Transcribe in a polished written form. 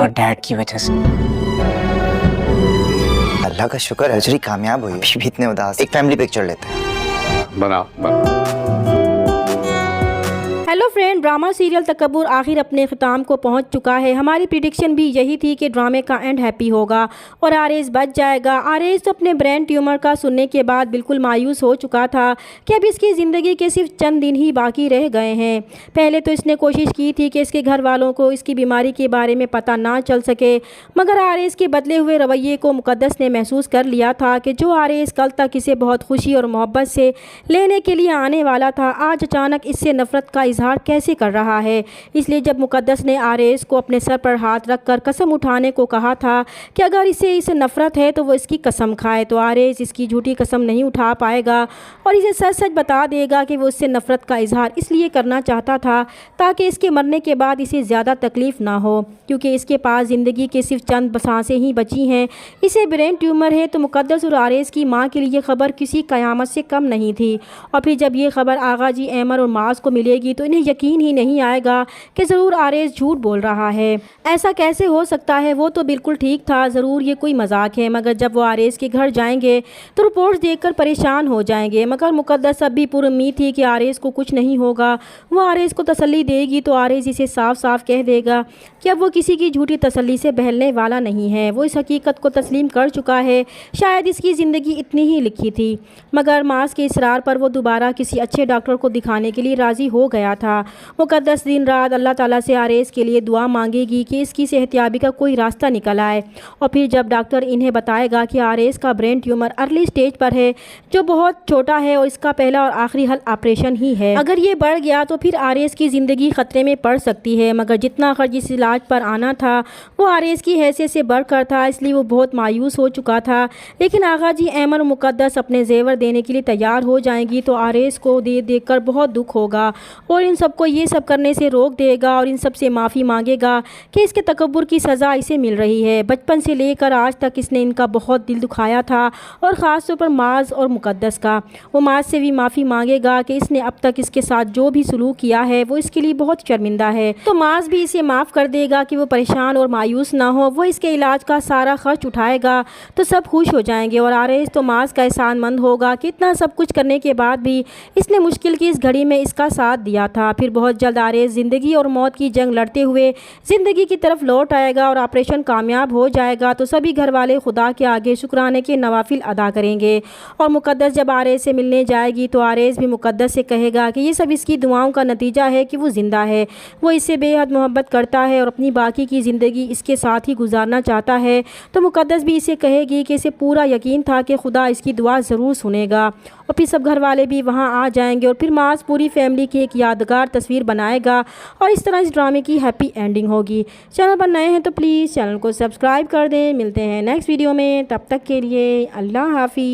और डैड की वजह से। अल्लाह का शुक्र सर्जरी कामयाब हुई। अभी भी इतने उदास। एक फैमिली पिक्चर लेते हैं। बना हेलो फ्रेंड, ड्रामा सीरियल तकब्बुर आखिर अपने ख़िताम को पहुंच चुका है। हमारी प्रिडिक्शन भी यही थी कि ड्रामे का एंड हैप्पी होगा और आरेज बच जाएगा। आरेज तो अपने ब्रेन ट्यूमर का सुनने के बाद बिल्कुल मायूस हो चुका था कि अब इसकी ज़िंदगी के सिर्फ चंद दिन ही बाकी रह गए हैं। पहले तो इसने कोशिश की थी कि इसके घर वालों को इसकी बीमारी के बारे में पता ना चल सके, मगर आरेज के बदले हुए रवैये को मुक़द्दस ने महसूस कर लिया था कि जो आरेज कल तक इसे बहुत खुशी और मोहब्बत से लेने के लिए आने वाला था, आज अचानक इससे नफ़रत का इजहार कैसे कर रहा है। इसलिए जब मुक़द्दस ने आरेज को अपने सर पर हाथ रखकर कसम उठाने को कहा था कि अगर इसे नफ़रत है तो वो इसकी कसम खाए, तो आरेज इसकी झूठी कसम नहीं उठा पाएगा और इसे सच सच बता देगा कि वो इससे नफ़रत का इजहार इसलिए करना चाहता था ताकि इसके मरने के बाद इसे ज़्यादा तकलीफ़ ना हो, क्योंकि इसके पास ज़िंदगी के सिर्फ चंद सांसें ही बची हैं। इसे ब्रेन ट्यूमर है। तो मुक़द्दस और आरेज की माँ के लिए खबर किसी क़यामत से कम नहीं थी। और फिर जब ये खबर आगा जी ऐमर और माज को मिलेगी तो इन्हें यकीन ही नहीं आएगा कि ज़रूर आरेज झूठ बोल रहा है। ऐसा कैसे हो सकता है, वो तो बिल्कुल ठीक था, ज़रूर ये कोई मजाक है। मगर जब वो आरेज के घर जाएंगे तो रिपोर्ट्स देखकर परेशान हो जाएंगे। मगर मुक़द्दस अब भी पुरुम्मीद थी कि आरेज को कुछ नहीं होगा। वो आरेज को तसल्ली देगी तो आरेज इसे साफ साफ कह देगा कि अब वो किसी की झूठी तसल्ली से बहलने वाला नहीं है। वो इस हकीकत को तस्लीम कर चुका है, शायद इसकी ज़िंदगी इतनी ही लिखी थी। मगर माज के इसरार पर वो दोबारा किसी अच्छे डॉक्टर को दिखाने के लिए राज़ी हो गया था। मुक़द्दस दिन रात अल्लाह ताला से आरेज के लिए दुआ मांगेगी कि इसकी सेहतयाबी का कोई रास्ता निकल आए। और फिर जब डॉक्टर इन्हें बताएगा कि आरेज का ब्रेन ट्यूमर अर्ली स्टेज पर है, जो बहुत छोटा है और इसका पहला और आखिरी हल ऑपरेशन ही है। अगर ये बढ़ गया तो फिर आरेज की ज़िंदगी ख़तरे में पड़ सकती है। मगर जितना खर्च इस इलाज पर आना था वो आरेज की हैसियत से बढ़कर था, इसलिए वो बहुत मायूस हो चुका था। लेकिन आगा जी ऐमर मुक़द्दस अपने जेवर देने के लिए तैयार हो जाएंगी तो आरेज को देख कर बहुत दुख होगा और इन सबको ये सब करने से रोक देगा और इन सब से माफ़ी मांगेगा कि इसके तकब्बुर की सज़ा इसे मिल रही है। बचपन से लेकर आज तक इसने इनका बहुत दिल दुखाया था और ख़ास तौर पर माज और मुक़द्दस का। वो माज से भी माफ़ी मांगेगा कि इसने अब तक इसके साथ जो भी सलूक किया है वो इसके लिए बहुत शर्मिंदा है। तो माज भी इसे माफ़ कर देगा कि वो परेशान और मायूस ना हो। वो इसके इलाज का सारा खर्च उठाएगा तो सब खुश हो जाएंगे और आरेज तो माज का एहसानमंद होगा कि इतना सब कुछ करने के बाद भी इसने मुश्किल की इस घड़ी में इसका साथ दिया था। फिर बहुत जल्द आरेज ज़िंदगी और मौत की जंग लड़ते हुए ज़िंदगी की तरफ लौट आएगा और ऑपरेशन कामयाब हो जाएगा तो सभी घर वाले खुदा के आगे शुक्राने के नवाफिल अदा करेंगे। और मुक़द्दस जब आरेज से मिलने जाएगी तो आरेज भी मुक़द्दस से कहेगा कि ये सब इसकी दुआओं का नतीजा है कि वो ज़िंदा है, वो इससे बेहद मोहब्बत करता है और अपनी बाकी की ज़िंदगी इसके साथ ही गुजारना चाहता है। तो मुक़द्दस भी इसे कहेगी कि इसे पूरा यकीन था कि खुदा इसकी दुआ ज़रूर सुनेगा। और फिर सब घर वाले भी वहाँ आ जाएंगे और फिर माज पूरी फैमिली की एक यादगार तस्वीर बनाएगा और इस तरह इस ड्रामे की हैप्पी एंडिंग होगी। चैनल पर नए हैं तो प्लीज़ चैनल को सब्सक्राइब कर दें। मिलते हैं नेक्स्ट वीडियो में, तब तक के लिए अल्लाह हाफ़िज़।